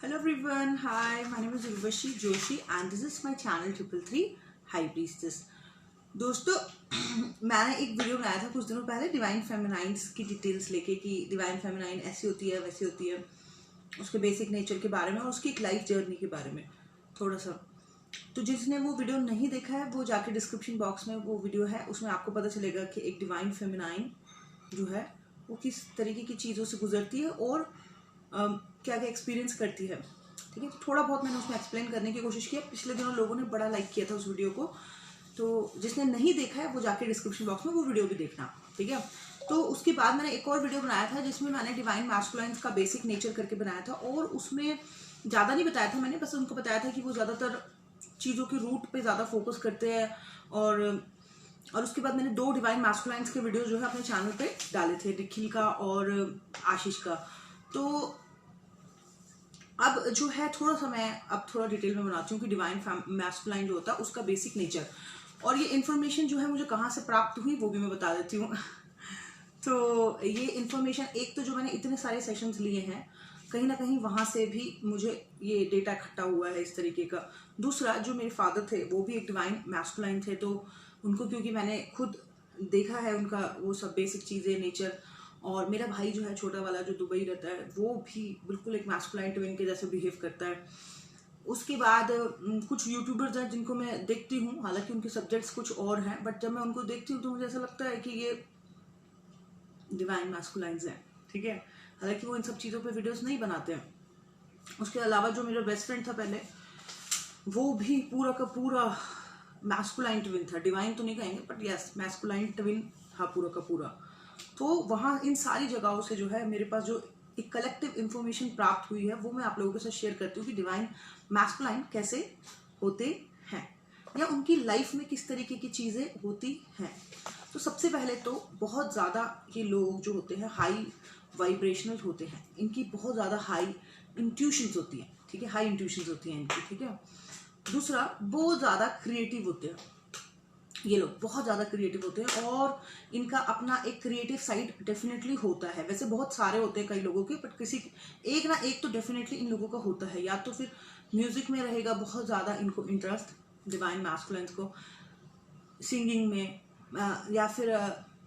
Hello everyone, hi, my name is Urvashi Joshi and this is my channel 333 High Priestess। दोस्तों मैंने एक video बनाया था कुछ दिनों पहले डिवाइन फेमिनाइन्स की डिटेल्स लेके कि डिवाइन फेमिनाइन ऐसी होती है वैसी होती है, उसके बेसिक नेचर के बारे में और उसकी एक लाइफ जर्नी के बारे में थोड़ा सा। तो जिसने वो वीडियो नहीं देखा है वो जाके डिस्क्रिप्शन बॉक्स में वो वीडियो है, उसमें आपको पता चलेगा कि एक डिवाइन फेमिनाइन जो है वो किस तरीके की चीज़ों से गुजरती है और क्या क्या एक्सपीरियंस करती है। ठीक है, तो थोड़ा बहुत मैंने उसमें एक्सप्लेन करने की कोशिश किया। पिछले दिनों लोगों ने बड़ा लाइक किया था उस वीडियो को, तो जिसने नहीं देखा है वो जाके डिस्क्रिप्शन बॉक्स में वो वीडियो भी देखना। ठीक है, तो उसके बाद मैंने एक और वीडियो बनाया था जिसमें मैंने डिवाइन मैस्कुलाइन्स का बेसिक नेचर करके बनाया था और उसमें ज़्यादा नहीं बताया था मैंने, बस उनको बताया था कि वो ज़्यादातर चीज़ों के रूट पे ज़्यादा फोकस करते हैं। और उसके बाद मैंने 2 डिवाइन मैस्कुलाइन्स के वीडियो जो है अपने चैनल पे डाले थे, निखिल का और आशीष का। तो अब जो है थोड़ा सा मैं अब थोड़ा डिटेल में बनाती हूँ कि डिवाइन मैस्कुलाइन जो होता है उसका बेसिक नेचर और ये इन्फॉर्मेशन जो है मुझे कहाँ से प्राप्त हुई वो भी मैं बता देती हूँ। तो ये इन्फॉर्मेशन एक तो जो मैंने इतने सारे सेशंस लिए हैं कहीं ना कहीं वहाँ से भी मुझे ये डेटा इकट्ठा हुआ है इस तरीके का। दूसरा, जो मेरे फादर थे वो भी एक डिवाइन मैस्कुलाइन थे, तो उनको क्योंकि मैंने खुद देखा है उनका वो सब बेसिक चीज़ें नेचर। और मेरा भाई जो है छोटा वाला जो दुबई रहता है वो भी बिल्कुल एक मैस्कुलाइन ट्विन के जैसे बिहेव करता है। उसके बाद कुछ यूट्यूबर्स हैं जिनको मैं देखती हूँ, हालांकि उनके सब्जेक्ट्स कुछ और हैं, बट जब मैं उनको देखती हूँ तो मुझे ऐसा लगता है कि ये डिवाइन मैस्कुलाइन्स हैं। ठीक है, हालांकि वो इन सब चीज़ों पे वीडियोस नहीं बनाते हैं। उसके अलावा जो मेरा बेस्ट फ्रेंड था पहले वो भी पूरा का पूरा मैस्कुलाइन ट्विन था, डिवाइन तो नहीं कहेंगे बट यस मैस्कुलाइन ट्विन था पूरा का पूरा। तो वहाँ इन सारी जगहों से जो है मेरे पास जो एक कलेक्टिव इंफॉर्मेशन प्राप्त हुई है वो मैं आप लोगों के साथ शेयर करती हूँ कि डिवाइन मैस्कुलाइन कैसे होते हैं या उनकी लाइफ में किस तरीके की चीज़ें होती हैं। तो सबसे पहले तो बहुत ज़्यादा ये लोग जो होते हैं हाई वाइब्रेशनल होते हैं, इनकी बहुत ज़्यादा हाई इंट्यूशंस होती हैं। ठीक है, हाई इंट्यूशंस होती हैं इनकी। ठीक है, दूसरा बहुत ज़्यादा क्रिएटिव होते हैं, ये लोग बहुत ज़्यादा क्रिएटिव होते हैं और इनका अपना एक क्रिएटिव साइड डेफिनेटली होता है। वैसे बहुत सारे होते हैं कई लोगों के, बट किसी एक ना एक तो डेफिनेटली इन लोगों का होता है। या तो फिर म्यूजिक में रहेगा बहुत ज़्यादा इनको इंटरेस्ट, डिवाइन मैस्कुलाइन्स को, सिंगिंग में या फिर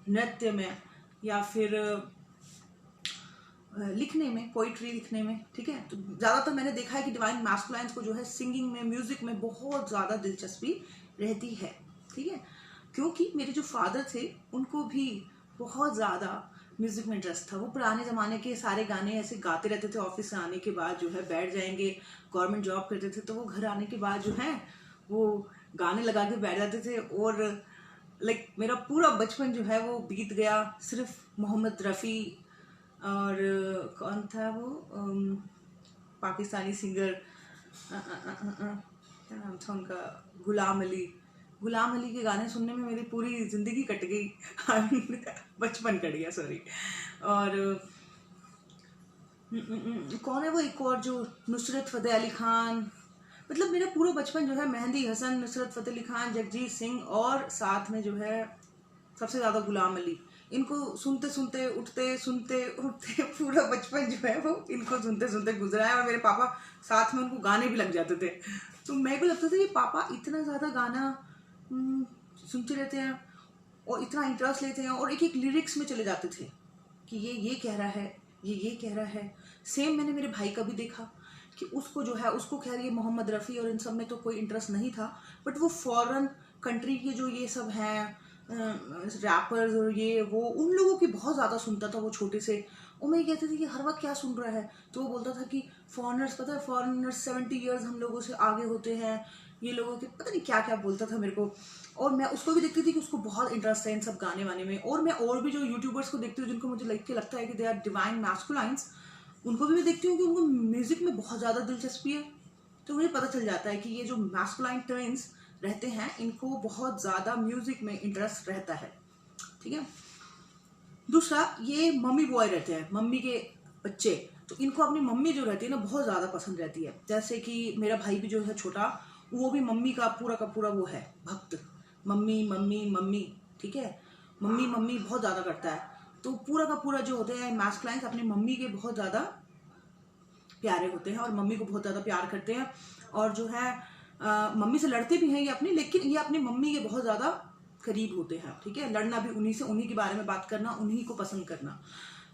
नृत्य में या फिर लिखने में, पोइट्री लिखने में। ठीक है, तो ज़्यादातर मैंने देखा है कि डिवाइन मैस्कुलाइन्स को जो है सिंगिंग में, म्यूजिक में बहुत ज़्यादा दिलचस्पी रहती है। ठीक है, क्योंकि मेरे जो फादर थे उनको भी बहुत ज़्यादा म्यूजिक में इंटरेस्ट था। वो पुराने ज़माने के सारे गाने ऐसे गाते रहते थे, ऑफिस से आने के बाद जो है बैठ जाएंगे, गवर्नमेंट जॉब करते थे तो वो घर आने के बाद जो है वो गाने लगा के बैठ जाते थे। और लाइक मेरा पूरा बचपन जो है वो बीत गया सिर्फ मोहम्मद रफ़ी और कौन था वो पाकिस्तानी सिंगर, क्या नाम था उनका, गुलाम अली। गुलाम अली के गाने सुनने में मेरी पूरी ज़िंदगी कट गई बचपन कट गया, सॉरी। और कौन है वो एक और जो, नुसरत फ़तेह अली खान। मतलब मेरा पूरा बचपन जो है मेहंदी हसन, नुसरत फ़तेह अली खान, जगजीत सिंह और साथ में जो है सबसे ज़्यादा गुलाम अली। इनको सुनते सुनते उठते सुनते उठते पूरा बचपन जो है वो इनको सुनते सुनते गुजरा है। और मेरे पापा साथ में उनको गाने भी लग जाते थे, तो मेरे को लगता था कि पापा इतना ज़्यादा गाना सुनते रहते हैं और इतना इंटरेस्ट लेते हैं और एक एक लिरिक्स में चले जाते थे कि ये कह रहा है, ये कह रहा है। सेम मैंने मेरे भाई का भी देखा कि उसको जो है, उसको खैर ये मोहम्मद रफ़ी और इन सब में तो कोई इंटरेस्ट नहीं था, बट वो फॉरेन कंट्री के जो ये सब हैं रैपर्स और ये वो, उन लोगों की बहुत ज़्यादा सुनता था वो छोटे से। और मैं ये कहती थी कि हर वक्त क्या सुन रहा है, तो वो बोलता था कि फॉरेनर्स, पता है फॉरेनर्स 70 ईयर्स हम लोगों से आगे होते हैं, ये लोगों के पता नहीं क्या क्या बोलता था मेरे को। और मैं उसको भी देखती थी कि उसको बहुत इंटरेस्ट है इन सब गाने वाने में। और मैं और भी जो यूट्यूबर्स को देखती हूँ जिनको मुझे लगता है कि दे आर डिवाइन मैस्कुलाइन्स, उनको भी मैं देखती हूँ कि उनको म्यूजिक में बहुत ज़्यादा दिलचस्पी है। तो मुझे पता चल जाता है कि ये जो मैस्कुलाइन ट्विन्स रहते हैं इनको बहुत ज़्यादा म्यूजिक में इंटरेस्ट रहता है। ठीक है, दूसरा ये मम्मी बॉय रहते हैं, मम्मी के बच्चे, तो इनको अपनी मम्मी जो रहती है ना बहुत ज़्यादा पसंद रहती है। जैसे कि मेरा भाई भी जो है छोटा, वो भी मम्मी का पूरा वो है भक्त, मम्मी मम्मी मम्मी। ठीक है, मम्मी मम्मी बहुत ज़्यादा करता है। तो पूरा का पूरा जो होते हैं मैस्कुलाइन्स अपनी मम्मी के बहुत ज़्यादा प्यारे होते हैं और मम्मी को बहुत ज़्यादा प्यार करते हैं। और जो है मम्मी से लड़ते भी हैं ये अपनी, लेकिन ये अपनी मम्मी के बहुत ज़्यादा करीब होते हैं। ठीक है, लड़ना भी उन्हीं से, उन्हीं के बारे में बात करना, उन्हीं को पसंद करना।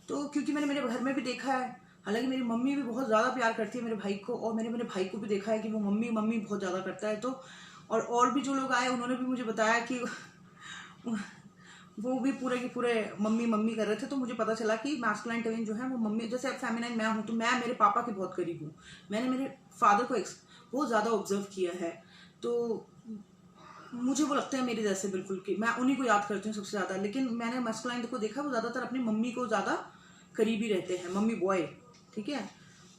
तो क्योंकि मैंने मेरे घर में भी देखा है, हालांकि मेरी मम्मी भी बहुत ज़्यादा प्यार करती है मेरे भाई को, और मैंने मेरे भाई को भी देखा है कि वो मम्मी मम्मी बहुत ज़्यादा करता है। तो और भी जो लोग आए उन्होंने भी मुझे बताया कि वो भी पूरे के पूरे मम्मी मम्मी कर रहे थे। तो मुझे पता चला कि मैस्कुलाइन ट्विन जो है वो मम्मी, जैसे फेमिनाइन मैं हूँ तो मैं मेरे पापा के बहुत करीब हूँ। मैंने मेरे फादर को बहुत ज़्यादा ऑब्जर्व किया है, तो मुझे वो लगता है मेरे जैसे बिल्कुल कि मैं उन्हीं को याद करती हूँ सबसे ज़्यादा। लेकिन मैंने मैस्कुलाइन को देखा, वो ज़्यादातर अपनी मम्मी को ज़्यादा करीबी रहते हैं, मम्मी बॉय। ठीक है,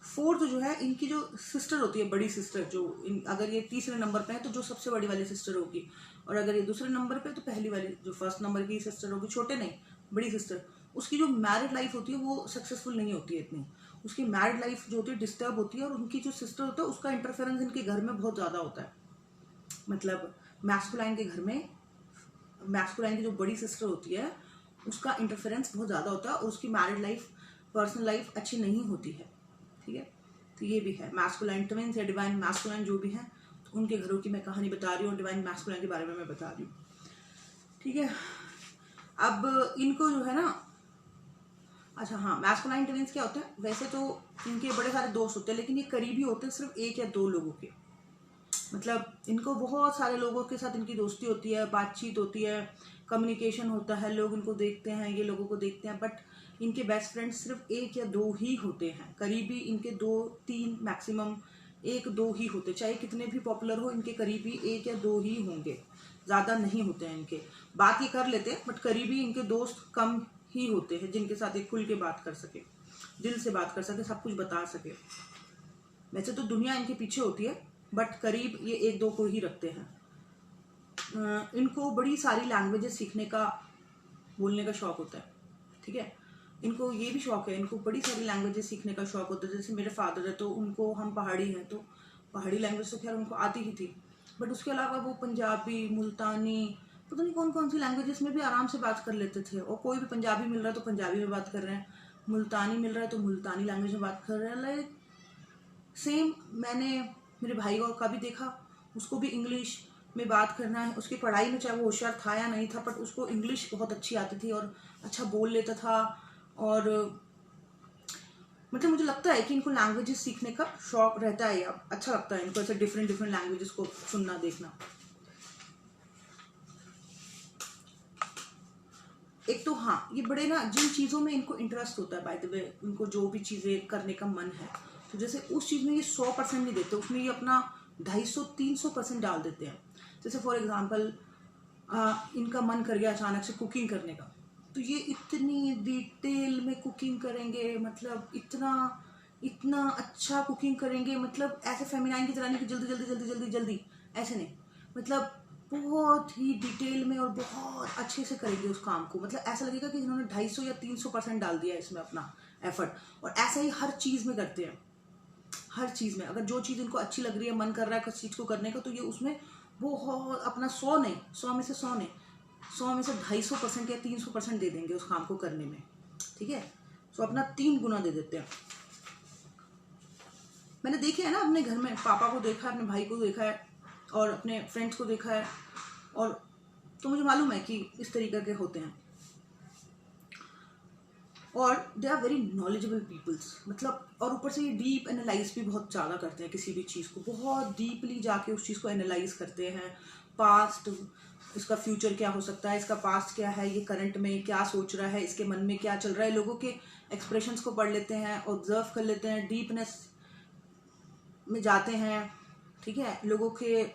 फोर्थ जो है इनकी जो सिस्टर होती है, बड़ी सिस्टर, जो अगर ये तीसरे नंबर पे है तो जो सबसे बड़ी वाली सिस्टर होगी, और अगर ये दूसरे नंबर पे तो पहली वाली जो फर्स्ट नंबर की सिस्टर होगी, छोटे नहीं बड़ी सिस्टर, उसकी जो मैरिड लाइफ होती है वो सक्सेसफुल नहीं होती है इतनी। उसकी मैरिड लाइफ जो होती है डिस्टर्ब होती है, और उनकी जो सिस्टर होता है उसका इंटरफेरेंस इनके घर में बहुत ज़्यादा होता है। मतलब मैस्कुलाइन के घर में, मैस्कुलाइन की जो बड़ी सिस्टर होती है उसका इंटरफेरेंस बहुत ज़्यादा होता है, और उसकी मैरिड लाइफ, पर्सनल लाइफ अच्छी नहीं होती है। ठीक है, तो ये भी है मैस्कुलाइन ट्विन्स या डिवाइन मैस्कुलाइन जो भी हैं, तो उनके घरों की मैं कहानी बता रही हूँ, डिवाइन मैस्कुलाइन के बारे में मैं बता रही हूँ। ठीक है, अब इनको जो है ना, अच्छा हाँ, मैस्कुलाइन ट्विन्स क्या होता है, वैसे तो इनके बड़े सारे दोस्त होते हैं, लेकिन ये करीबी होते हैं सिर्फ 1 या 2 लोगों के। मतलब इनको बहुत सारे लोगों के साथ इनकी दोस्ती होती है, बातचीत होती है, कम्युनिकेशन होता है, लोग इनको देखते हैं, ये लोगों को देखते हैं, बट इनके बेस्ट फ्रेंड सिर्फ 1 या 2 ही होते हैं। करीबी इनके 2-3 मैक्सिमम 1-2 ही होते, चाहे कितने भी पॉपुलर हो, इनके करीबी 1 या 2 ही होंगे, ज़्यादा नहीं होते हैं इनके। बात ये कर लेते हैं, बट करीबी इनके दोस्त कम ही होते हैं जिनके साथ ये खुल के बात कर सके, दिल से बात कर सके, सब कुछ बता सके। वैसे तो दुनिया इनके पीछे होती है, बट करीब ये 1-2 को ही रखते हैं। इनको बड़ी सारी लैंग्वेजेस सीखने का, बोलने का शौक होता है। ठीक है, इनको ये भी शौक है, इनको बड़ी सारी लैंग्वेजेस सीखने का शौक होता है। जैसे मेरे फादर है तो उनको, हम पहाड़ी हैं तो पहाड़ी लैंग्वेज तो खैर उनको आती ही थी, बट उसके अलावा वो पंजाबी, मुल्तानी, पता नहीं कौन कौन सी लैंग्वेजेस में भी आराम से बात कर लेते थे। और कोई भी पंजाबी मिल रहा है तो पंजाबी में बात कर रहे हैं, मुल्तानी मिल रहा है तो मुल्तानी लैंग्वेज में बात कर रहे हैं। लाइक सेम मैंने मेरे भाई का भी देखा, उसको भी इंग्लिश में बात करना है। उसकी पढ़ाई में चाहे वो होशियार था या नहीं था, बट उसको इंग्लिश बहुत अच्छी आती थी और अच्छा बोल लेता था। और मतलब मुझे लगता है कि इनको लैंग्वेजेस सीखने का शौक रहता है, या अच्छा लगता है इनको ऐसे डिफरेंट डिफरेंट लैंग्वेजेस को सुनना देखना। एक तो हाँ, ये बड़े ना जिन चीज़ों में इनको इंटरेस्ट होता है, बाय द वे इनको जो भी चीज़ें करने का मन है, तो जैसे उस चीज़ में ये 100% नहीं देते, उसमें ये अपना 250-300% डाल देते हैं। जैसे फॉर एग्जांपल इनका मन कर गया अचानक से कुकिंग करने का, तो ये इतनी डिटेल में कुकिंग करेंगे, मतलब इतना इतना अच्छा कुकिंग करेंगे, मतलब ऐसे फेमिनाइन की तरह नहीं कि जल्दी जल्दी जल्दी जल्दी जल्दी, ऐसे नहीं, मतलब बहुत ही डिटेल में और बहुत अच्छे से करेंगे उस काम को। मतलब ऐसा लगेगा कि इन्होंने 250 या 300% डाल दिया है इसमें अपना एफर्ट। और ऐसा ही हर चीज़ में करते हैं, हर चीज़ में। अगर जो चीज़ इनको अच्छी लग रही है, मन कर रहा है किसी चीज़ को करने का, तो ये उसमें बहुत अपना 100 नहीं, 100 में से 100 नहीं, 100 में से 250% या 300% दे देंगे उस काम को करने में। ठीक है, तो अपना 3 गुना दे देते हैं। मैंने देखे है ना अपने घर में, पापा को देखा है, अपने भाई को देखा है, और अपने फ्रेंड्स को देखा है, और तो मुझे मालूम है कि इस तरीके के होते हैं। और they are very knowledgeable peoples, मतलब, और ऊपर से ये डीप एनालाइज भी बहुत ज़्यादा करते हैं, किसी भी चीज़ को बहुत डीपली जाके उस चीज़ को एनालाइज करते हैं। पास्ट, इसका फ्यूचर क्या हो सकता है, इसका पास्ट क्या है, ये करंट में क्या सोच रहा है, इसके मन में क्या चल रहा है, लोगों के एक्सप्रेशंस को पढ़ लेते हैं, ऑब्जर्व कर लेते हैं, डीपनेस में जाते हैं। ठीक है, लोगों के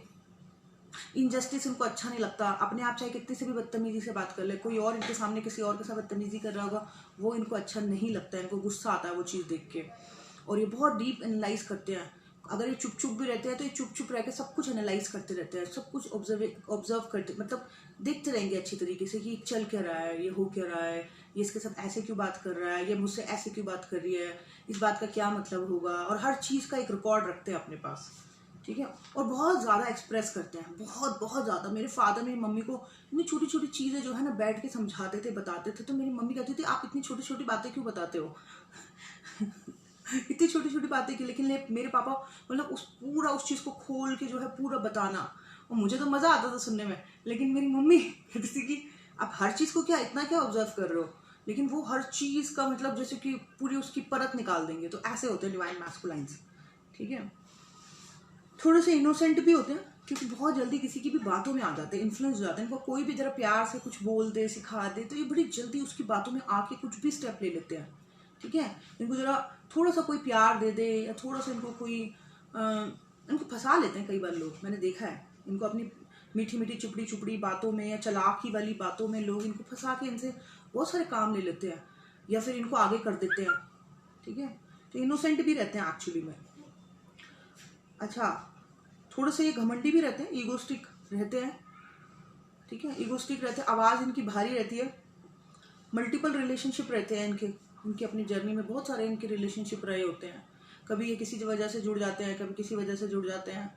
इनजस्टिस इनको अच्छा नहीं लगता, अपने आप चाहे कितनी से भी बदतमीजी से बात कर ले, कोई और इनके सामने किसी और के साथ बदतमीजी कर रहा होगा, वो इनको अच्छा नहीं लगता है, इनको गुस्सा आता है वो चीज़ देख के। और ये बहुत डीप एनालाइज करते हैं। अगर ये चुप चुप भी रहते हैं तो ये चुप चुप रह के सब कुछ एनालाइज करते रहते हैं, सब कुछ ऑब्जर्व करते, मतलब देखते रहेंगे अच्छी तरीके से कि चल क्या रहा है, ये हो क्या रहा है, ये इसके साथ ऐसे क्यों बात कर रहा है, ये मुझसे ऐसे क्यों बात कर रही है, इस बात का क्या मतलब होगा, और हर चीज़ का एक रिकॉर्ड रखते हैं अपने पास। ठीक है, और बहुत ज़्यादा एक्सप्रेस करते हैं, बहुत बहुत ज़्यादा। मेरे फादर मेरी मम्मी को इतनी छोटी छोटी चीज़ें जो है ना बैठ के समझाते थे, बताते थे, तो मेरी मम्मी कहती थी आप इतनी छोटी छोटी बातें क्यों बताते हो। इतनी छोटी छोटी बातें की, लेकिन मेरे पापा मतलब उस चीज़ को खोल के जो है पूरा बताना, और मुझे तो मज़ा आता था सुनने में, लेकिन मेरी मम्मी कहती थी कि आप हर चीज़ को क्या इतना क्या ऑब्जर्व कर रहे हो, लेकिन वो हर चीज़ का मतलब जैसे कि पूरी उसकी परत निकाल देंगे। तो ऐसे होते हैं डिवाइन मैस्कुलाइंस, ठीक है। थोड़े से इनोसेंट भी होते हैं, क्योंकि बहुत जल्दी किसी की भी बातों में आ जाते हैं, इन्फ्लुएंस हो जाते हैं। इनको कोई भी जरा प्यार से कुछ बोल दे, सिखा दे, तो ये बड़ी जल्दी उसकी बातों में आके कुछ भी स्टेप ले लेते हैं, ठीक है। इनको जरा थोड़ा सा कोई प्यार दे दे, या थोड़ा सा इनको कोई इनको फंसा लेते हैं कई बार लोग, मैंने देखा है। इनको अपनी मीठी मीठी चुपड़ी चुपड़ी बातों में या चालाकी वाली बातों में लोग इनको फंसा के इनसे बहुत सारे काम ले लेते हैं, या फिर इनको आगे कर देते हैं, ठीक है। तो इनोसेंट भी रहते हैं एक्चुअली में। अच्छा, थोड़े से ये घमंडी भी रहते हैं, ईगोस्टिक रहते हैं, ठीक है। ईगोस्टिक रहते हैं, आवाज़ इनकी भारी रहती है, मल्टीपल रिलेशनशिप रहते हैं इनकी अपनी जर्नी में बहुत सारे इनके रिलेशनशिप रहे होते हैं। कभी ये किसी वजह से जुड़ जाते हैं, कभी किसी वजह से जुड़ जाते हैं,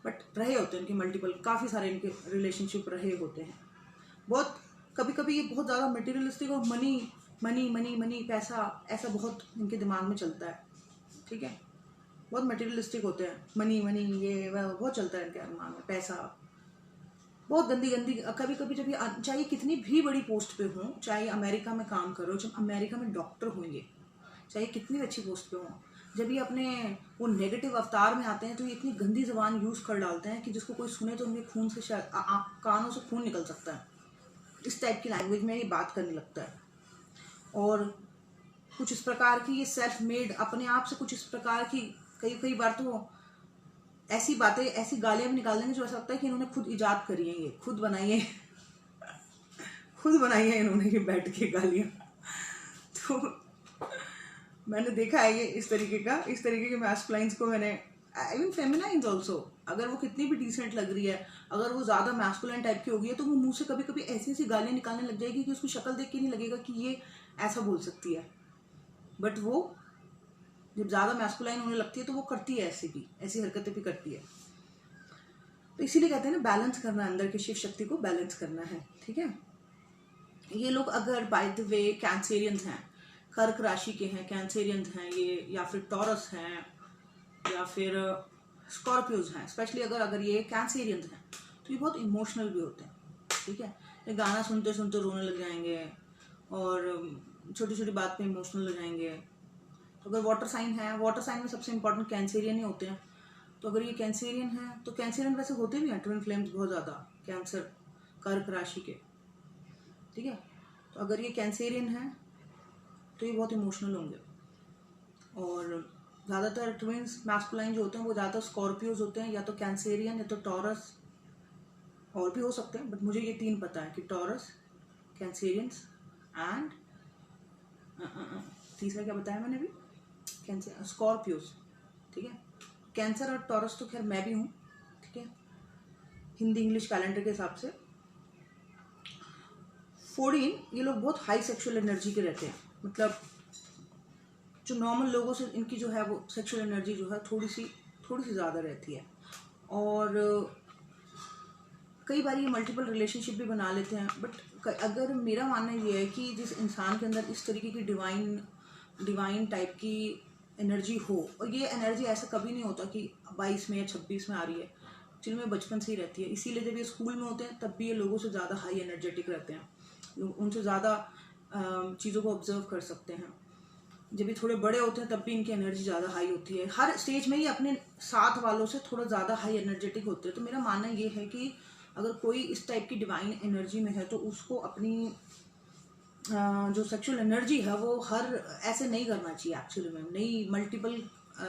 बट रहे होते हैं इनके मल्टीपल, काफ़ी सारे इनके रिलेशनशिप रहे होते हैं। बहुत कभी कभी ये बहुत ज़्यादा मटेरियलिस्टिक और मनी मनी मनी मनी पैसा, ऐसा बहुत इनके दिमाग में चलता है, ठीक है। बहुत मटेरियलिस्टिक होते हैं, मनी मनी ये वह बहुत चलता है इनके दिमाग में, पैसा बहुत गंदी गंदी। कभी कभी जब ये चाहे कितनी भी बड़ी पोस्ट पे हों, चाहे अमेरिका में काम करो, जब अमेरिका में डॉक्टर होंगे, चाहे कितनी भी अच्छी पोस्ट पे हों, जब ये अपने वो नेगेटिव अवतार में आते हैं तो ये इतनी गंदी ज़बान यूज़ कर डालते हैं कि जिसको कोई सुने तो उनके खून से शायद कानों से खून निकल सकता है। इस टाइप की लैंग्वेज में ये बात करने लगता है, और कुछ इस प्रकार की ये सेल्फ मेड, अपने आप से कुछ इस प्रकार की कई बार तो ऐसी बातें, ऐसी गालियां भी निकाल देंगे जो ऐसा लगता है कि इन्होंने खुद इजाद करी है, ये खुद बनाई है खुद बनाई है इन्होंने ये बैठ के गालियां। तो मैंने देखा है ये इस तरीके के मैस्कुलाइंस को मैंने, इवन फेमिनाइंस ऑल्सो, अगर वो कितनी भी डिसेंट लग रही है, अगर वो ज़्यादा मैस्कुलाइन टाइप की होगी है, तो वो मुंह से कभी कभी ऐसी ऐसी गालियां निकालने लग जाएगी कि उसकी शक्ल देख के नहीं लगेगा कि ये ऐसा बोल सकती है, बट वो जब ज़्यादा मैस्कुलाइन होने लगती है तो वो करती है, ऐसी हरकतें भी करती है। तो इसीलिए कहते हैं ना, बैलेंस करना, अंदर की शिव शक्ति को बैलेंस करना है, ठीक है। ये लोग अगर बाय द वे कैंसेरियंस हैं, कर्क राशि के हैं, कैंसेरियंस हैं ये, या फिर टॉरस हैं, या फिर स्कॉर्पियोज हैं, स्पेशली अगर ये कैंसेरियंस हैं, तो ये बहुत इमोशनल भी होते हैं, ठीक है। ये गाना सुनते सुनते रोने लग जाएंगे, और छोटी छोटी बात पे इमोशनल हो जाएंगे। तो अगर वाटर साइन है, वाटर साइन में सबसे इंपॉर्टेंट कैंसेरियन ही होते हैं, तो अगर ये कैंसेरियन है, तो कैंसेरियन वैसे होते भी हैं ट्विन फ्लेम्स बहुत ज़्यादा, कैंसर कर्क राशि के, ठीक है। तो अगर ये कैंसेरियन है तो ये बहुत इमोशनल होंगे, और ज़्यादातर ट्विन्स मैस्कुलाइन जो होते हैं वो ज़्यादातर स्कॉर्पियोज होते हैं, या तो कैंसेरियन या तो टॉरस, और भी हो सकते हैं, बट मुझे ये 3 पता है कि टॉरस, कैंसेरियंस एंड तीसरा क्या बताया मैंने अभी, कैंसर, स्कॉर्पियोज, ठीक है। कैंसर और टॉरस तो खैर मैं भी हूँ, ठीक है, हिंदी इंग्लिश कैलेंडर के हिसाब से। 14 ये लोग बहुत हाई सेक्सुअल एनर्जी के रहते हैं, मतलब जो नॉर्मल लोगों से इनकी जो है वो सेक्सुअल एनर्जी जो है थोड़ी सी ज़्यादा रहती है, और कई बार ये मल्टीपल रिलेशनशिप भी बना लेते हैं। बट अगर मेरा मानना ये है कि जिस इंसान के अंदर इस तरीके की डिवाइन टाइप की एनर्जी हो, और ये एनर्जी ऐसा कभी नहीं होता कि 22 में या 26 में आ रही है, जिनमें बचपन से ही रहती है। इसीलिए जब ये स्कूल में होते हैं तब भी ये लोगों से ज़्यादा हाई एनर्जेटिक रहते हैं, उनसे ज़्यादा चीज़ों को ऑब्जर्व कर सकते हैं। जब ये थोड़े बड़े होते हैं तब भी इनकी एनर्जी ज़्यादा हाई होती है। हर स्टेज में ये अपने साथ वालों से थोड़ा ज़्यादा हाई एनर्जेटिक होते हैं। तो मेरा मानना ये है कि अगर कोई इस टाइप की डिवाइन एनर्जी में है तो उसको अपनी जो सेक्सुअल एनर्जी है वो हर ऐसे नहीं करना चाहिए एक्चुअली में, नहीं मल्टीपल,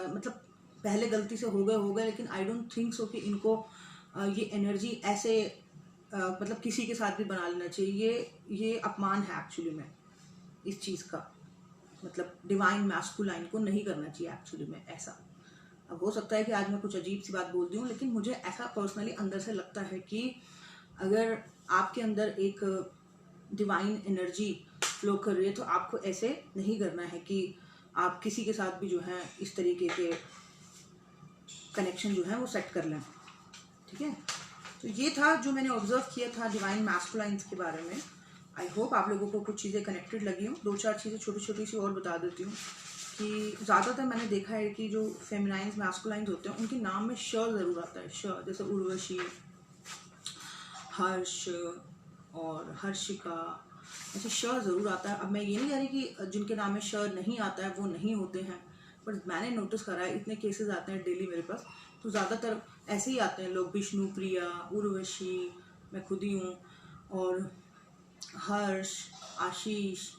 मतलब पहले गलती से हो गए, लेकिन आई डोंट थिंक सो कि इनको ये एनर्जी ऐसे मतलब किसी के साथ भी बना लेना चाहिए। ये अपमान है एक्चुअली में इस चीज़ का, मतलब डिवाइन मैस्कुलाइन को नहीं करना चाहिए एक्चुअली में ऐसा। अब हो सकता है कि आज मैं कुछ अजीब सी बात बोल दी हूँ, लेकिन मुझे ऐसा पर्सनली अंदर से लगता है कि अगर आपके अंदर एक डिवाइन एनर्जी फ्लो कर रही है तो आपको ऐसे नहीं करना है कि आप किसी के साथ भी जो है इस तरीके के कनेक्शन जो है वो सेट कर लें, ठीक है। तो ये था जो मैंने ऑब्जर्व किया था डिवाइन मैस्कुलाइंस के बारे में। आई होप आप लोगों को कुछ चीज़ें कनेक्टेड लगी हों। 2-4 चीज़ें छोटी छोटी सी और बता देती हूँ। कि ज़्यादातर मैंने देखा है कि जो फेमिनाइन्स मैस्कुलाइन्स होते हैं उनके नाम में श ज़रूर आता है, श, जैसे उर्वशी, हर्ष और हर्षिका, ऐसे श ज़रूर आता है। अब मैं ये नहीं कह रही कि जिनके नाम में श नहीं आता है वो नहीं होते हैं, पर मैंने नोटिस करा है, इतने केसेस आते हैं डेली मेरे पास, तो ज़्यादातर ऐसे ही आते हैं लोग, विष्णु प्रिया, उर्वशी, मैं खुद ही हूँ, और हर्ष, आशीष,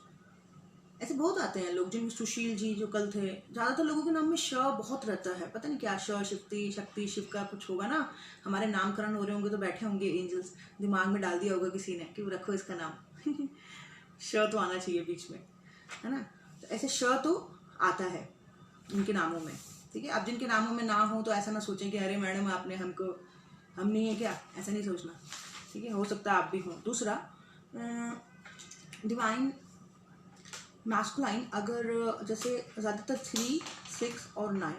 ऐसे बहुत आते हैं लोग, जिनमें सुशील जी जो कल थे। ज़्यादातर लोगों के नाम में श बहुत रहता है, पता नहीं क्या, श, शक्ति, शिव का कुछ होगा ना। हमारे नामकरण हो रहे होंगे तो बैठे होंगे एंजल्स, दिमाग में डाल दिया होगा किसी ने कि रखो इसका नाम श तो आना चाहिए बीच में, है ना। तो ऐसे श तो आता है उनके नामों में, ठीक है। अब जिनके नामों में ना हो तो ऐसा ना सोचें कि अरे मैडम आपने हमको, हम नहीं है क्या, ऐसा नहीं सोचना, ठीक है। हो सकता है आप भी हों। दूसरा, डिवाइन मैस्कुलाइन अगर जैसे ज़्यादातर 3, 6 और 9,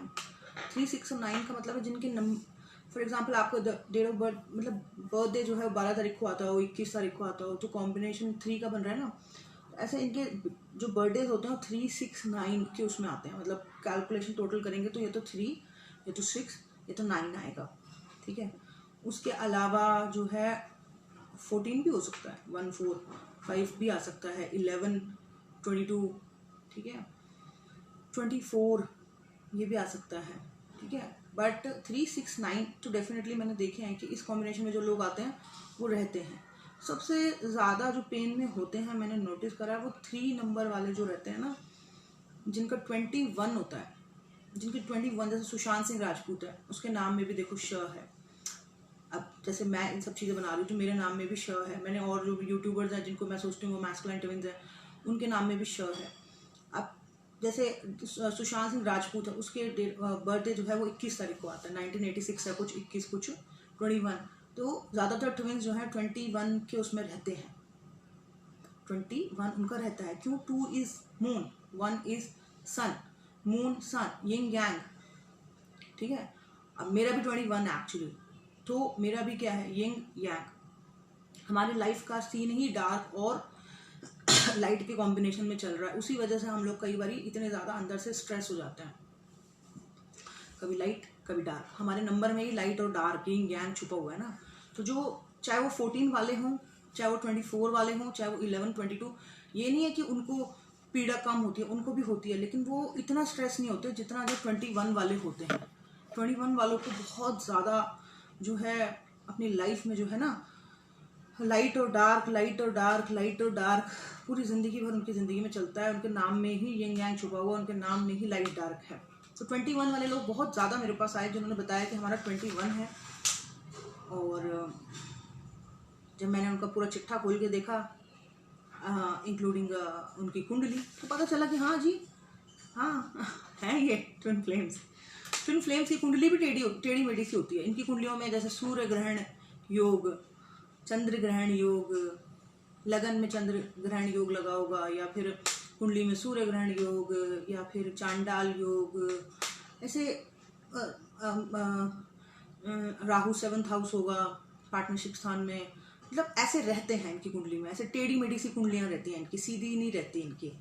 3, 6 और 9 का मतलब है जिनके फॉर एग्जांपल आपको डेट ऑफ बर्थ, मतलब बर्थडे जो है 12 तारीख को आता हो, 21 तारीख को आता हो, तो कॉम्बिनेशन 3 का बन रहा है ना। ऐसे इनके जो बर्थडेज होते हैं 3, 6, 9 के उसमें आते हैं, मतलब कैलकुलेशन टोटल करेंगे तो ये तो 3, ये तो 6, ये तो 9 आएगा, ठीक है। उसके अलावा जो है 14 भी हो सकता है, 1, 4, 5 भी आ सकता है, 11, 22, ठीक है, 24 ये भी आ सकता है, ठीक है। बट 3, 6, 9 तो डेफिनेटली मैंने देखे हैं कि इस कॉम्बिनेशन में जो लोग आते हैं वो रहते हैं। सबसे ज़्यादा जो पेन में होते हैं मैंने नोटिस करा है वो 3 नंबर वाले जो रहते हैं ना, जिनका 21 होता है, जिनके 21, जैसे सुशांत सिंह राजपूत है, उसके नाम में भी देखो श है। अब जैसे मैं इन सब चीज़ें बना रही हूँ तो मेरे नाम में भी श है। मैंने और जो यूट्यूबर्स हैं जिनको मैं सोचती हूँ वो मैस्कुलाइन ट्विन्स हैं, उनके नाम में भी श है। अब जैसे सुशांत सिंह राजपूत है, उसके बर्थडे जो है वो 21 तारीख को आता है, 1986 है, कुछ 21, कुछ 21, तो ज़्यादातर ट्विन्स जो है 21 के उसमें रहते हैं, 21 उनका रहता है। क्यों? 2 is moon, 1 is sun, moon sun, yin yang, ठीक है। अब मेरा भी 21 है एक्चुअली, तो मेरा भी क्या है, यिंग यांग। हमारी लाइफ का सीन ही डार्क और लाइट के कॉम्बिनेशन में चल रहा है, उसी वजह से हम लोग कई बार इतने ज़्यादा अंदर से स्ट्रेस हो जाते हैं, कभी लाइट कभी डार्क। हमारे नंबर में ही लाइट और डार्क, यिंग यांग छुपा हुआ है ना। तो जो चाहे वो 14 वाले हों, चाहे वो 24 वाले हों, चाहे वो 11, 22, ये नहीं है कि उनको पीड़ा कम होती है, उनको भी होती है, लेकिन वो इतना स्ट्रेस नहीं होते जितना जो 21 वाले होते हैं। 21 वालों को बहुत ज़्यादा जो है अपनी लाइफ में जो है ना, लाइट और डार्क, लाइट और डार्क, लाइट और डार्क, पूरी ज़िंदगी भर उनकी ज़िंदगी में चलता है। उनके नाम में ही यिंग यांग छुपा हुआ, उनके नाम में ही लाइट डार्क है। तो 21 वाले लोग बहुत ज़्यादा मेरे पास आए जिन्होंने बताया कि हमारा 21 है, और जब मैंने उनका पूरा चिट्ठा खोल के देखा, इंक्लूडिंग उनकी कुंडली, तो पता चला कि हाँ जी, हाँ हैं ये ट्विन फ्लेम्स। ट्विन फ्लेम्स की कुंडली भी टेढ़ी मेढ़ी सी होती है। इनकी कुंडलियों में जैसे सूर्य ग्रहण योग, चंद्र ग्रहण योग, लगन में चंद्र ग्रहण योग लगा होगा, या फिर कुंडली में सूर्य ग्रहण योग, या फिर चांडाल योग, ऐसे राहु 7th हाउस होगा पार्टनरशिप स्थान में, मतलब ऐसे रहते हैं इनकी कुंडली में। ऐसे टेढ़ी मेढ़ी सी कुंडलियाँ रहती हैं इनकी, सीधी नहीं रहती इनकी।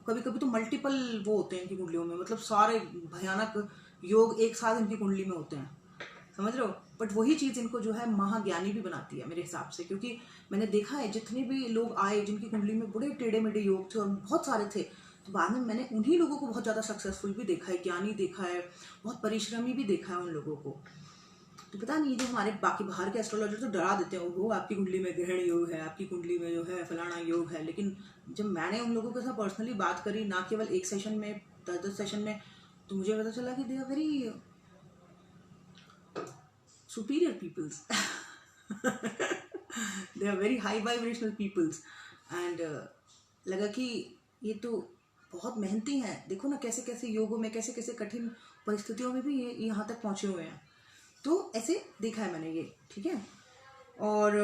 कभी कभी तो मल्टीपल वो होते हैं इनकी कुंडलियों में, मतलब सारे भयानक योग एक साथ इनकी कुंडली में होते हैं, समझ रहे हो। बट वही चीज़ इनको जो है महाज्ञानी भी बनाती है मेरे हिसाब से, क्योंकि मैंने देखा है जितने भी लोग आए जिनकी कुंडली में बड़े टेढ़े मेढ़े योग थे और बहुत सारे थे, तो बाद में मैंने उन्हीं लोगों को बहुत ज़्यादा सक्सेसफुल भी देखा है, ज्ञानी देखा है, बहुत परिश्रमी भी देखा है उन लोगों को। तो पता नहीं, जो हमारे बाकी बाहर के एस्ट्रोलॉजर तो डरा देते हैं, वो आपकी कुंडली में ग्रहण योग है, आपकी कुंडली में जो है फलाना योग है, लेकिन जब मैंने उन लोगों के साथ पर्सनली बात करी, ना केवल एक सेशन में, 10 सेशन में, तो मुझे पता चला कि they are very superior peoples they are very high vibrational peoples. And लगा कि ये तो बहुत मेहनती हैं, देखो ना कैसे कैसे योगों में, कैसे कैसे कठिन परिस्थितियों में भी ये यहाँ तक पहुँचे हुए हैं। तो ऐसे देखा है मैंने ये, ठीक है। और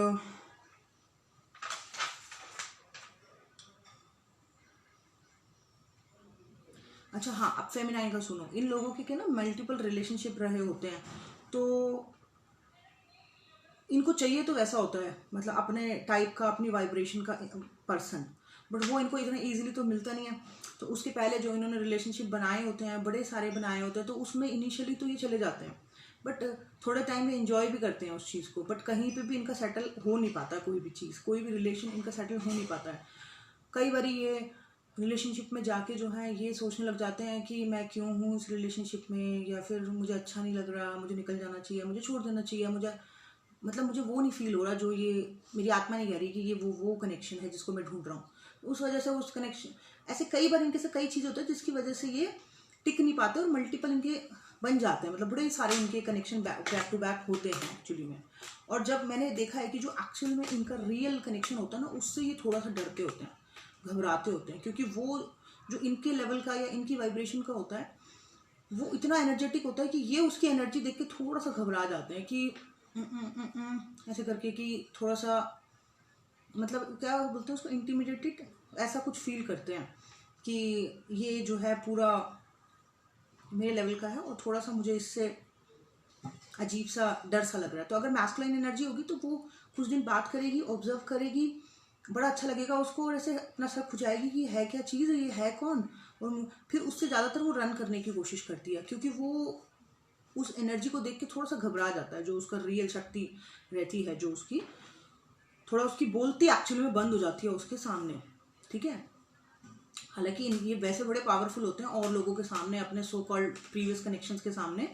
अच्छा हाँ, अब फेमिनाइन का सुनो। इन लोगों के ना मल्टीपल रिलेशनशिप रहे होते हैं, तो इनको चाहिए तो वैसा होता है, मतलब अपने टाइप का, अपनी वाइब्रेशन का पर्सन। बट वो इनको इतना ईजिली तो मिलता नहीं है। तो उसके पहले जो इन्होंने रिलेशनशिप बनाए होते हैं, बड़े सारे बनाए होते हैं, तो उसमें इनिशियली तो ये चले जाते हैं, बट थोड़े टाइम में एंजॉय भी करते हैं उस चीज़ को, बट कहीं पे भी इनका सेटल हो नहीं पाता, कोई भी चीज़, कोई भी रिलेशन इनका सेटल हो नहीं पाता है। कई बार ये रिलेशनशिप में जाके जो है ये सोचने लग जाते हैं कि मैं क्यों हूँ इस रिलेशनशिप में, या फिर मुझे अच्छा नहीं लग रहा, मुझे निकल जाना चाहिए, मुझे छोड़ देना चाहिए, मुझे मतलब मुझे वो नहीं फील हो रहा जो ये मेरी आत्मा नहीं कह रही कि ये वो कनेक्शन है जिसको मैं ढूंढ रहा हूँ। उस वजह से उस कनेक्शन, ऐसे कई बार इनके से कई चीज़ होता है जिसकी वजह से ये टिक नहीं पाते और मल्टीपल इनके बन जाते हैं, मतलब बड़े सारे इनके कनेक्शन बैक टू बैक होते हैं एक्चुअली में। और जब मैंने देखा है कि जो एक्चुअल में इनका रियल कनेक्शन होता है ना, उससे ये थोड़ा सा डरते होते हैं, घबराते होते हैं, क्योंकि वो जो इनके लेवल का या इनकी वाइब्रेशन का होता है वो इतना एनर्जेटिक होता है कि ये उसकी एनर्जी देख के थोड़ा सा घबरा जाते हैं कि ऐसे करके, कि थोड़ा सा मतलब क्या बोलते हैं उसको, इंटिमिडेटेड, ऐसा कुछ फील करते हैं कि ये जो है पूरा मेरे लेवल का है और थोड़ा सा मुझे इससे अजीब सा डर सा लग रहा है। तो अगर मैस्कुलाइन एनर्जी होगी तो वो कुछ दिन बात करेगी, ऑब्जर्व करेगी, बड़ा अच्छा लगेगा उसको, और ऐसे अपना सर खुजाएगी कि है क्या चीज़, ये है कौन, और फिर उससे ज़्यादातर वो रन करने की कोशिश करती है, क्योंकि वो उस एनर्जी को देख के थोड़ा सा घबरा जाता है, जो उसका रियल शक्ति रहती है, जो उसकी थोड़ा उसकी बोलती एक्चुअली में बंद हो जाती है उसके सामने, ठीक है। हालांकि ये वैसे बड़े पावरफुल होते हैं और लोगों के सामने, अपने सो कॉल्ड प्रीवियस कनेक्शंस के सामने,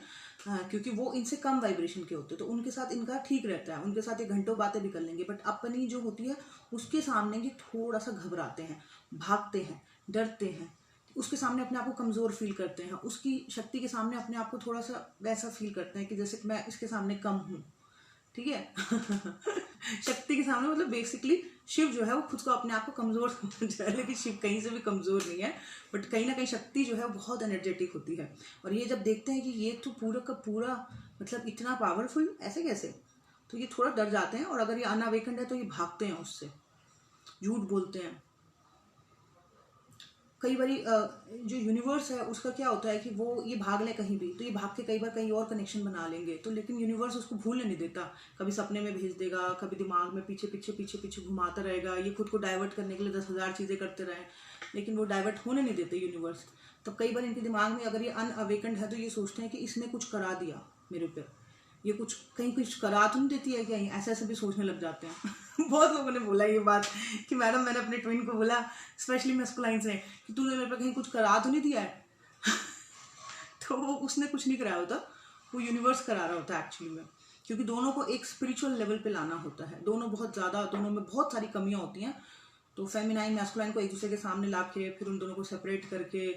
क्योंकि वो इनसे कम वाइब्रेशन के होते हैं, तो उनके साथ इनका ठीक रहता है, उनके साथ ये घंटों बातें भी कर लेंगे, बट अपनी जो होती है उसके सामने ये थोड़ा सा घबराते हैं, भागते हैं, डरते हैं, उसके सामने अपने आप को कमज़ोर फील करते हैं, उसकी शक्ति के सामने अपने आप को थोड़ा सा वैसा फील करते हैं कि जैसे मैं इसके सामने कम हूँ, ठीक है। शक्ति के सामने मतलब बेसिकली शिव जो है वो खुद को अपने आप को कमज़ोर समझ रहा है, लेकिन शिव कहीं से भी कमज़ोर नहीं है, बट कहीं ना कहीं शक्ति जो है बहुत एनर्जेटिक होती है। और ये जब देखते हैं कि ये तो पूरा का पूरा मतलब इतना पावरफुल ऐसे कैसे, तो ये थोड़ा डर जाते हैं, और अगर ये अनअवेकन्ड है तो ये भागते हैं उससे, झूठ बोलते हैं। कई बार जो यूनिवर्स है उसका क्या होता है कि वो ये भाग ले कहीं भी, तो ये भाग के कई बार कहीं और कनेक्शन बना लेंगे, तो लेकिन यूनिवर्स उसको भूलने नहीं देता, कभी सपने में भेज देगा, कभी दिमाग में पीछे पीछे पीछे पीछे घुमाता रहेगा, ये खुद को डाइवर्ट करने के लिए 10,000 चीज़ें करते रहे, लेकिन वो डाइवर्ट होने नहीं देते यूनिवर्स। तो कई बार इनके दिमाग में अगर ये अनअवेकन्ड है तो ये सोचते हैं कि इसने कुछ करा दिया मेरे ऊपर, ये कुछ कहीं कुछ करा तो नहीं देती है क्या, ऐसे ऐसे भी सोचने लग जाते हैं। बहुत लोगों ने बोला ये बात कि मैडम मैंने अपने ट्विन को बोला, स्पेशली मैस्कुलाइन से, कि तूने मेरे पे कहीं कुछ करा तो नहीं दिया है। तो वो उसने कुछ नहीं कराया होता, वो यूनिवर्स करा रहा होता है एक्चुअली में, क्योंकि दोनों को एक स्पिरिचुअल लेवल पे लाना होता है, दोनों बहुत ज़्यादा, दोनों में बहुत सारी कमियाँ होती हैं, तो फेमिनाइन मैस्कुलाइन को एक दूसरे के सामने ला के फिर उन दोनों को सेपरेट करके,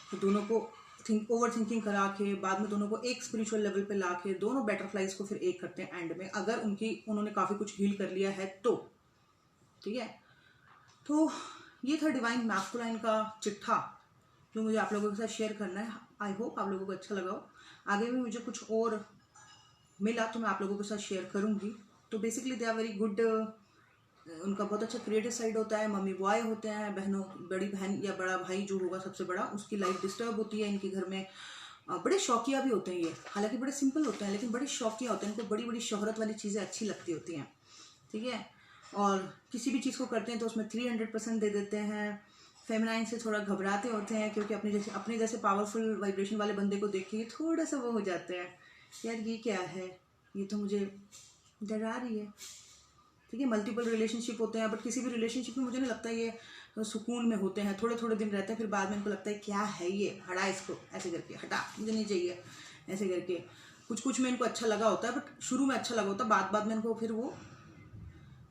फिर दोनों को ओवर थिंकिंग करा के बाद में दोनों को एक स्पिरिचुअल लेवल पे ला के दोनों बटरफ्लाइज को फिर एक करते हैं एंड में, अगर उन्होंने काफ़ी कुछ हील कर लिया है तो, ठीक है। तो ये था डिवाइन मैस्कुलाइन का चिट्ठा जो मुझे आप लोगों के साथ शेयर करना है। आई होप आप लोगों को अच्छा लगा हो। आगे भी मुझे कुछ और मिला तो मैं आप लोगों के साथ शेयर करूँगी। तो basically they are very good, उनका बहुत अच्छा क्रिएटिव साइड होता है, मम्मी बॉय होते हैं, बहनों, बड़ी बहन या बड़ा भाई जो होगा सबसे बड़ा, उसकी लाइफ डिस्टर्ब होती है इनके घर में। बड़े शौकिया भी होते हैं ये, हालांकि बड़े सिंपल होते हैं लेकिन बड़े शौकिया होते हैं, इनको बड़ी बड़ी शोहरत वाली चीज़ें अच्छी लगती होती हैं, ठीक है। और किसी भी चीज़ को करते हैं तो उसमें 300% दे देते हैं। फेमिनाइन से थोड़ा घबराते होते हैं क्योंकि अपने जैसे पावरफुल वाइब्रेशन वाले बंदे को देख के ये थोड़ा सा वो हो जाते हैं, यार ये क्या है, ये तो मुझे डरा रही है, ठीक है। मल्टीपल रिलेशनशिप होते हैं, बट किसी भी रिलेशनशिप में मुझे नहीं लगता ये सुकून में होते हैं, थोड़े थोड़े दिन रहते हैं, फिर बाद में इनको लगता है क्या है ये, हटा इसको, ऐसे करके हटा, मुझे नहीं चाहिए, ऐसे करके। कुछ में इनको अच्छा लगा होता है, बट शुरू में अच्छा लगा होता है, बाद में इनको फिर वो,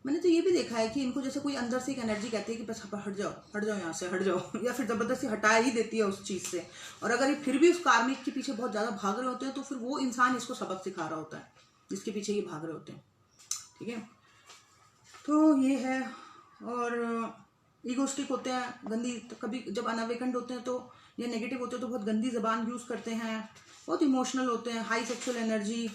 मैंने तो ये भी देखा है कि इनको जैसे कोई अंदर से एक एनर्जी कहती है कि बस हट जाओ यहाँ से, हट जाओ, या फिर ज़बरदस्ती हटा ही देती है उस चीज़ से। और अगर ये फिर भी उस कार्मिक के पीछे बहुत ज़्यादा भाग रहे होते हैं तो फिर वो इंसान इसको सबक सिखा रहा होता है जिसके पीछे ये भाग रहे होते हैं, ठीक है। तो ये है। और ईगोस्टिक होते हैं, गंदी, तो कभी जब अनअवेकन्ड होते हैं तो या नेगेटिव होते हैं तो बहुत गंदी ज़बान यूज़ करते हैं, बहुत इमोशनल होते हैं, हाई सेक्सुअल एनर्जी,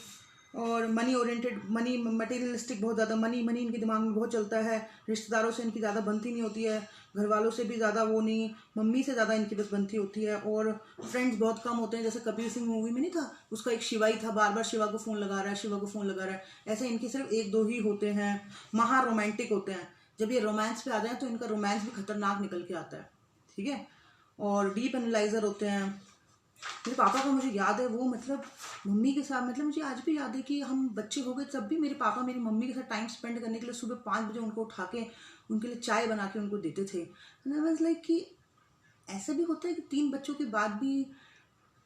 और मनी ओरिएंटेड, मनी मटेरियलिस्टिक, बहुत ज़्यादा मनी इनके दिमाग में बहुत चलता है। रिश्तेदारों से इनकी ज़्यादा बनती नहीं होती है, घर वालों से भी ज़्यादा वो नहीं, मम्मी से ज़्यादा इनकी बस बनती होती है। और फ्रेंड्स बहुत कम होते हैं, जैसे कबीर सिंह मूवी में नहीं था, उसका एक शिवाई था, बार बार शिवा को फ़ोन लगा रहा है, शिवा को फ़ोन लगा रहा है, ऐसे इनके सिर्फ 1-2 ही होते हैं। महा रोमांटिक होते हैं, जब ये रोमांस पे आ जाए तो इनका रोमांस भी खतरनाक निकल के आता है, ठीक है। और डीप एनालाइजर होते हैं। मेरे पापा का मुझे याद है वो मतलब मम्मी के साथ, मतलब मुझे आज भी याद है कि हम बच्चे हो गए तब भी मेरे पापा मेरी मम्मी के साथ टाइम स्पेंड करने के लिए सुबह 5 बजे उनको उठा के उनके लिए चाय बना के उनको देते थे। एंड आई वाज लाइक कि ऐसा भी होता है कि 3 बच्चों के बाद भी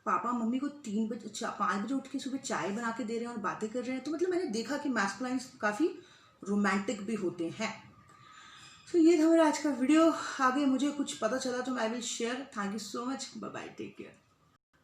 पापा मम्मी को 5 बजे उठ के सुबह चाय बना के दे रहे हैं और बातें कर रहे हैं। तो मतलब मैंने देखा कि मैस्कुलाइन्स काफ़ी रोमांटिक भी होते हैं। तो ये था मेरा आज का वीडियो। आगे मुझे कुछ पता चला तो I will share. Thank you so much. Bye bye, take care.